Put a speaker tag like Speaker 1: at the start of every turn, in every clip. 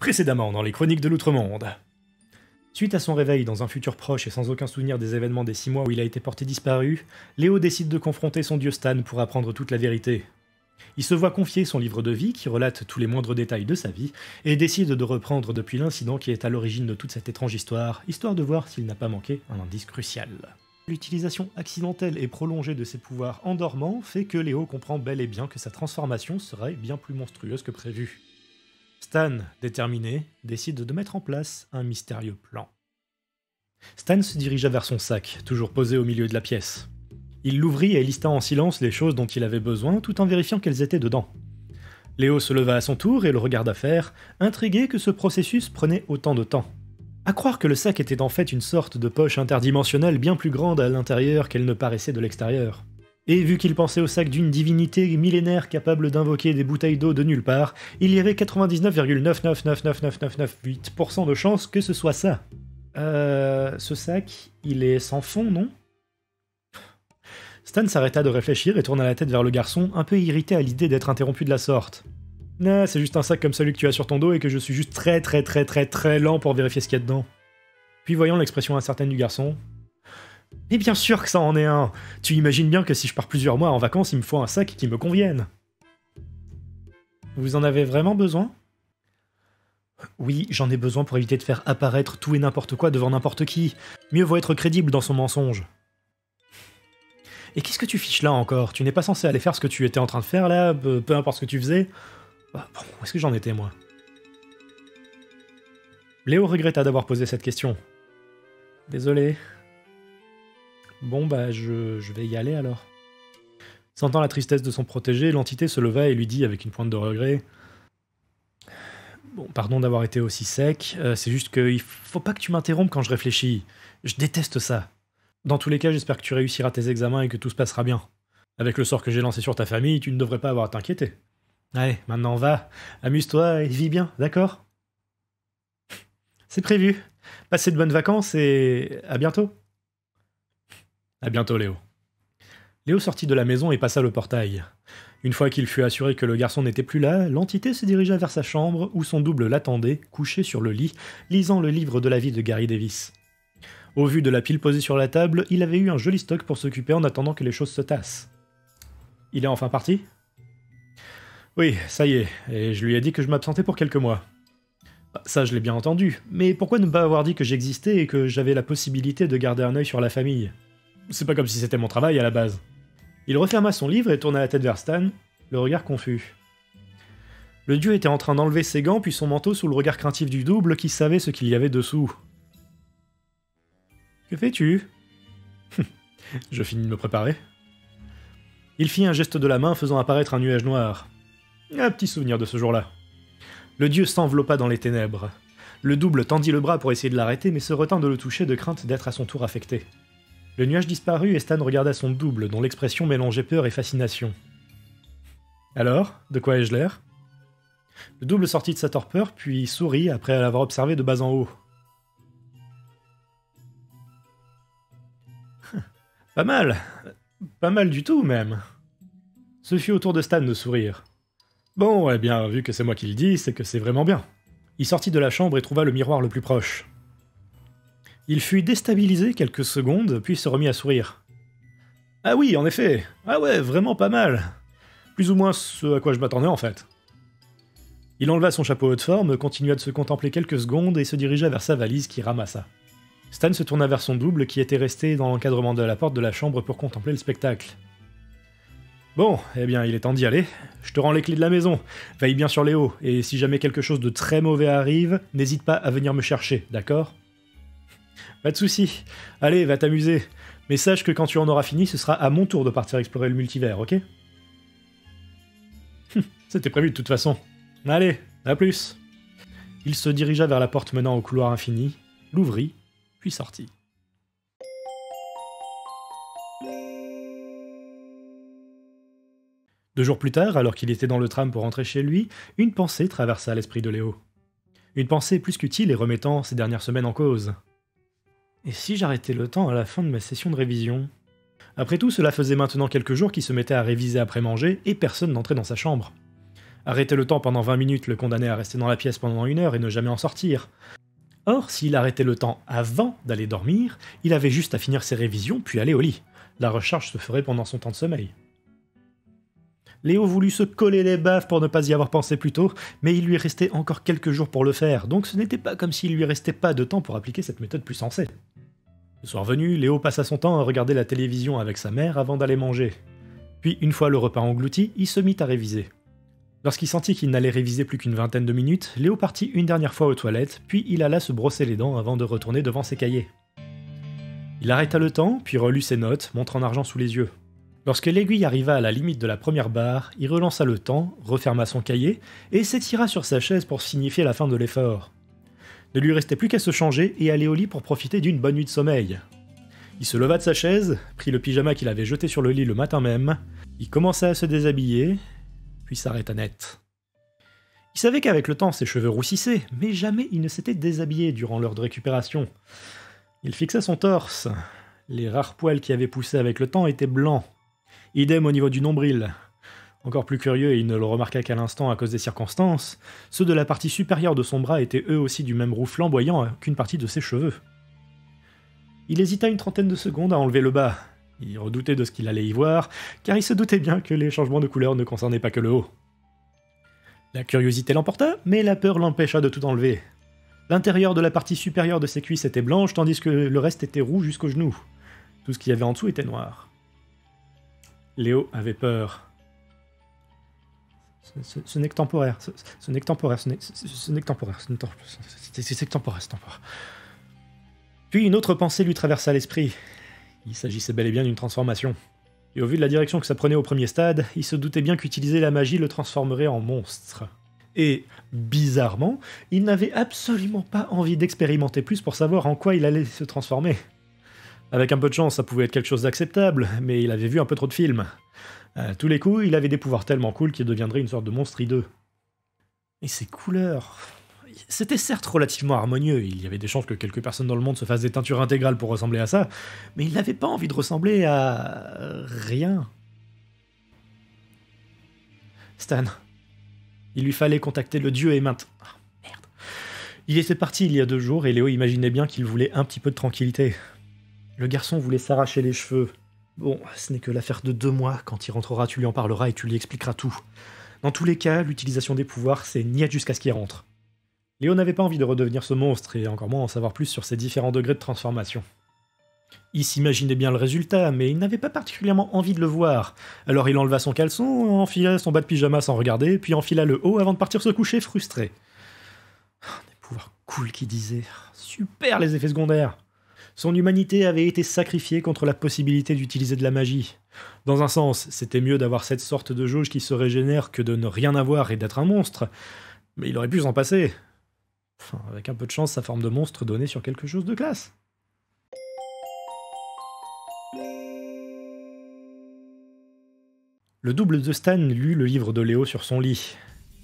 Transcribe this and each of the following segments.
Speaker 1: Précédemment dans les chroniques de l'Outre-Monde. Suite à son réveil dans un futur proche et sans aucun souvenir des événements des 6 mois où il a été porté disparu, Léo décide de confronter son dieu Stan pour apprendre toute la vérité. Il se voit confier son livre de vie qui relate tous les moindres détails de sa vie et décide de reprendre depuis l'incident qui est à l'origine de toute cette étrange histoire de voir s'il n'a pas manqué un indice crucial. L'utilisation accidentelle et prolongée de ses pouvoirs endormants fait que Léo comprend bel et bien que sa transformation serait bien plus monstrueuse que prévu. Stan, déterminé, décide de mettre en place un mystérieux plan. Stan se dirigea vers son sac, toujours posé au milieu de la pièce. Il l'ouvrit et lista en silence les choses dont il avait besoin, tout en vérifiant qu'elles étaient dedans. Léo se leva à son tour et le regarda faire, intrigué que ce processus prenait autant de temps. À croire que le sac était en fait une sorte de poche interdimensionnelle bien plus grande à l'intérieur qu'elle ne paraissait de l'extérieur. Et vu qu'il pensait au sac d'une divinité millénaire capable d'invoquer des bouteilles d'eau de nulle part, il y avait 99,9999998% de chances que ce soit ça. Ce sac, il est sans fond, non ? Stan s'arrêta de réfléchir et tourna la tête vers le garçon, un peu irrité à l'idée d'être interrompu de la sorte. « Ah, c'est juste un sac comme celui que tu as sur ton dos et que je suis juste très lent pour vérifier ce qu'il y a dedans. » Puis voyant l'expression incertaine du garçon, « Mais bien sûr que ça en est un. Tu imagines bien que si je pars plusieurs mois en vacances, il me faut un sac qui me convienne. » Vous en avez vraiment besoin ? Oui, j'en ai besoin pour éviter de faire apparaître tout et n'importe quoi devant n'importe qui. Mieux vaut être crédible dans son mensonge. Et qu'est-ce que tu fiches là encore ? Tu n'es pas censé aller faire ce que tu étais en train de faire là, peu importe ce que tu faisais ? Bon, où est-ce que j'en étais moi ? Léo regretta d'avoir posé cette question. Désolé. Bon bah je vais y aller alors. Sentant la tristesse de son protégé, l'entité se leva et lui dit avec une pointe de regret. Bon, pardon d'avoir été aussi sec, c'est juste qu'il faut pas que tu m'interrompes quand je réfléchis. Je déteste ça. Dans tous les cas, j'espère que tu réussiras tes examens et que tout se passera bien. Avec le sort que j'ai lancé sur ta famille, tu ne devrais pas avoir à t'inquiéter. Allez, maintenant va, amuse-toi et vis bien, d'accord ? C'est prévu. Passez de bonnes vacances et à bientôt. À bientôt, Léo. Léo sortit de la maison et passa le portail. Une fois qu'il fut assuré que le garçon n'était plus là, l'entité se dirigea vers sa chambre où son double l'attendait, couché sur le lit, lisant le livre de la vie de Gary Davis. Au vu de la pile posée sur la table, il avait eu un joli stock pour s'occuper en attendant que les choses se tassent. Il est enfin parti ? Oui, ça y est, et je lui ai dit que je m'absentais pour quelques mois. Ça, je l'ai bien entendu, mais pourquoi ne pas avoir dit que j'existais et que j'avais la possibilité de garder un œil sur la famille ? C'est pas comme si c'était mon travail à la base. Il referma son livre et tourna la tête vers Stan, le regard confus. Le dieu était en train d'enlever ses gants puis son manteau sous le regard craintif du double qui savait ce qu'il y avait dessous. Que fais-tu ? Je finis de me préparer. Il fit un geste de la main faisant apparaître un nuage noir. Un petit souvenir de ce jour-là. Le dieu s'enveloppa dans les ténèbres. Le double tendit le bras pour essayer de l'arrêter mais se retint de le toucher de crainte d'être à son tour affecté. Le nuage disparut et Stan regarda son double dont l'expression mélangeait peur et fascination. Alors, de quoi ai-je l'air ? Le double sortit de sa torpeur puis sourit après l'avoir observé de bas en haut. Pas mal du tout même. Ce fut au tour de Stan de sourire. Bon, eh bien, vu que c'est moi qui le dis, c'est que c'est vraiment bien. Il sortit de la chambre et trouva le miroir le plus proche. Il fut déstabilisé quelques secondes, puis se remit à sourire. Ah oui, en effet. Ah ouais, vraiment pas mal. Plus ou moins ce à quoi je m'attendais en fait. Il enleva son chapeau haute forme, continua de se contempler quelques secondes et se dirigea vers sa valise qui ramassa. Stan se tourna vers son double qui était resté dans l'encadrement de la porte de la chambre pour contempler le spectacle. Bon, eh bien, il est temps d'y aller. Je te rends les clés de la maison. Veille bien sur Léo, et si jamais quelque chose de très mauvais arrive, n'hésite pas à venir me chercher, d'accord ? Pas de soucis. Allez, va t'amuser. Mais sache que quand tu en auras fini, ce sera à mon tour de partir explorer le multivers, ok ? C'était prévu de toute façon. Allez, à plus. Il se dirigea vers la porte menant au couloir infini, l'ouvrit, puis sortit. Deux jours plus tard, alors qu'il était dans le tram pour rentrer chez lui, une pensée traversa l'esprit de Léo. Une pensée plus qu'utile et remettant ces dernières semaines en cause. Et si j'arrêtais le temps à la fin de ma session de révision ? Après tout, cela faisait maintenant quelques jours qu'il se mettait à réviser après manger et personne n'entrait dans sa chambre. Arrêter le temps pendant 20 minutes le condamnait à rester dans la pièce pendant 1 heure et ne jamais en sortir. Or, s'il arrêtait le temps avant d'aller dormir, il avait juste à finir ses révisions puis aller au lit. La recharge se ferait pendant son temps de sommeil. Léo voulut se coller les baffes pour ne pas y avoir pensé plus tôt, mais il lui restait encore quelques jours pour le faire, donc ce n'était pas comme s'il lui restait pas de temps pour appliquer cette méthode plus sensée. Le soir venu, Léo passa son temps à regarder la télévision avec sa mère avant d'aller manger. Puis, une fois le repas englouti, il se mit à réviser. Lorsqu'il sentit qu'il n'allait réviser plus qu'une vingtaine de minutes, Léo partit une dernière fois aux toilettes, puis il alla se brosser les dents avant de retourner devant ses cahiers. Il arrêta le temps, puis relut ses notes, montre en argent sous les yeux. Lorsque l'aiguille arriva à la limite de la première barre, il relança le temps, referma son cahier, et s'étira sur sa chaise pour signifier la fin de l'effort. Ne lui restait plus qu'à se changer et aller au lit pour profiter d'une bonne nuit de sommeil. Il se leva de sa chaise, prit le pyjama qu'il avait jeté sur le lit le matin même, il commença à se déshabiller, puis s'arrêta net. Il savait qu'avec le temps ses cheveux roussissaient, mais jamais il ne s'était déshabillé durant l'heure de récupération. Il fixa son torse. Les rares poils qui avaient poussé avec le temps étaient blancs. Idem au niveau du nombril. Encore plus curieux, et il ne le remarqua qu'à l'instant à cause des circonstances, ceux de la partie supérieure de son bras étaient eux aussi du même roux flamboyant qu'une partie de ses cheveux. Il hésita une trentaine de secondes à enlever le bas. Il redoutait de ce qu'il allait y voir, car il se doutait bien que les changements de couleur ne concernaient pas que le haut. La curiosité l'emporta, mais la peur l'empêcha de tout enlever. L'intérieur de la partie supérieure de ses cuisses était blanche, tandis que le reste était roux jusqu'aux genoux. Tout ce qu'il y avait en dessous était noir. Léo avait peur. Ce n'est que temporaire. Ce n'est que temporaire. Ce n'est que temporaire. C'est que temporaire. Puis une autre pensée lui traversa l'esprit. Il s'agissait bel et bien d'une transformation. Et au vu de la direction que ça prenait au premier stade, il se doutait bien qu'utiliser la magie le transformerait en monstre. Et, bizarrement, il n'avait absolument pas envie d'expérimenter plus pour savoir en quoi il allait se transformer. Avec un peu de chance, ça pouvait être quelque chose d'acceptable, mais il avait vu un peu trop de films. À tous les coups, il avait des pouvoirs tellement cool qu'il deviendrait une sorte de monstre hideux. Et ses couleurs... C'était certes relativement harmonieux, il y avait des chances que quelques personnes dans le monde se fassent des teintures intégrales pour ressembler à ça, mais il n'avait pas envie de ressembler à... rien. Stan. Il lui fallait contacter le dieu et merde. Il était parti il y a 2 jours et Léo imaginait bien qu'il voulait un petit peu de tranquillité. Le garçon voulait s'arracher les cheveux. Bon, ce n'est que l'affaire de 2 mois, quand il rentrera tu lui en parleras et tu lui expliqueras tout. Dans tous les cas, l'utilisation des pouvoirs, c'est niette jusqu'à ce qu'il rentre. Léo n'avait pas envie de redevenir ce monstre, et encore moins en savoir plus sur ses différents degrés de transformation. Il s'imaginait bien le résultat, mais il n'avait pas particulièrement envie de le voir. Alors il enleva son caleçon, enfila son bas de pyjama sans regarder, puis enfila le haut avant de partir se coucher frustré. Des pouvoirs cool qui disaient. Super les effets secondaires. Son humanité avait été sacrifiée contre la possibilité d'utiliser de la magie. Dans un sens, c'était mieux d'avoir cette sorte de jauge qui se régénère que de ne rien avoir et d'être un monstre. Mais il aurait pu s'en passer. Enfin, avec un peu de chance, sa forme de monstre donnait sur quelque chose de classe. Le double de Stan lut le livre de Léo sur son lit.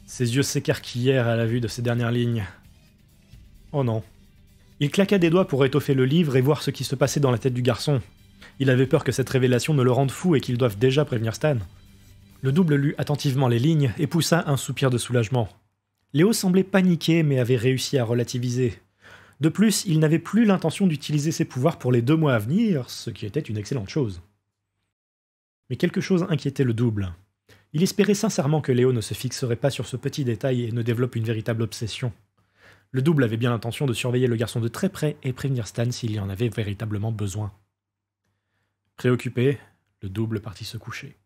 Speaker 1: Ses yeux s'écarquillèrent à la vue de ces dernières lignes. Oh non. Il claqua des doigts pour étoffer le livre et voir ce qui se passait dans la tête du garçon. Il avait peur que cette révélation ne le rende fou et qu'il doive déjà prévenir Stan. Le double lut attentivement les lignes et poussa un soupir de soulagement. Léo semblait paniqué mais avait réussi à relativiser. De plus, il n'avait plus l'intention d'utiliser ses pouvoirs pour les 2 mois à venir, ce qui était une excellente chose. Mais quelque chose inquiétait le double. Il espérait sincèrement que Léo ne se fixerait pas sur ce petit détail et ne développe une véritable obsession. Le double avait bien l'intention de surveiller le garçon de très près et prévenir Stan s'il y en avait véritablement besoin. Préoccupé, le double partit se coucher.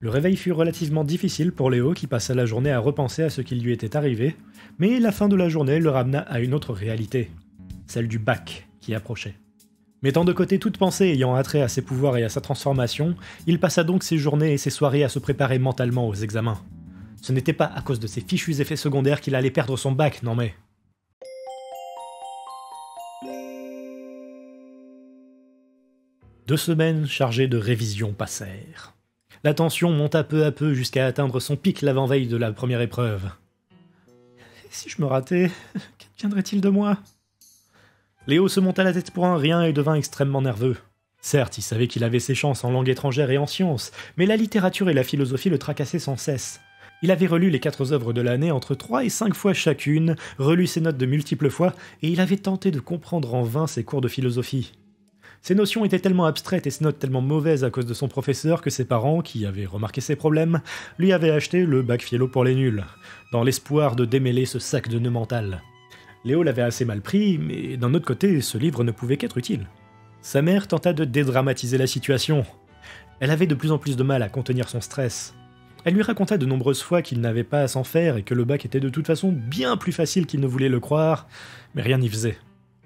Speaker 1: Le réveil fut relativement difficile pour Léo qui passa la journée à repenser à ce qui lui était arrivé, mais la fin de la journée le ramena à une autre réalité, celle du bac qui approchait. Mettant de côté toute pensée ayant attrait à ses pouvoirs et à sa transformation, il passa donc ses journées et ses soirées à se préparer mentalement aux examens. Ce n'était pas à cause de ces fichus effets secondaires qu'il allait perdre son bac, non mais... 2 semaines chargées de révisions passèrent. La tension monta peu à peu jusqu'à atteindre son pic l'avant-veille de la première épreuve. Et si je me ratais, qu'adviendrait-il de moi ? Léo se monta la tête pour un rien et devint extrêmement nerveux. Certes, il savait qu'il avait ses chances en langue étrangère et en sciences, mais la littérature et la philosophie le tracassaient sans cesse. Il avait relu les 4 œuvres de l'année entre 3 et 5 fois chacune, relu ses notes de multiples fois, et il avait tenté de comprendre en vain ses cours de philosophie. Ses notions étaient tellement abstraites et ses notes tellement mauvaises à cause de son professeur que ses parents, qui avaient remarqué ses problèmes, lui avaient acheté le bac philo pour les nuls, dans l'espoir de démêler ce sac de nœuds mental. Léo l'avait assez mal pris, mais d'un autre côté, ce livre ne pouvait qu'être utile. Sa mère tenta de dédramatiser la situation. Elle avait de plus en plus de mal à contenir son stress. Elle lui raconta de nombreuses fois qu'il n'avait pas à s'en faire et que le bac était de toute façon bien plus facile qu'il ne voulait le croire, mais rien n'y faisait.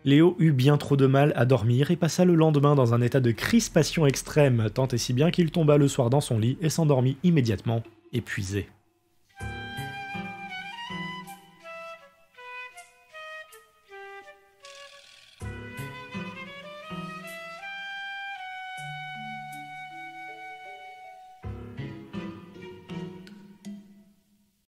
Speaker 1: Léo eut bien trop de mal à dormir et passa le lendemain dans un état de crispation extrême, tant et si bien qu'il tomba le soir dans son lit et s'endormit immédiatement, épuisé.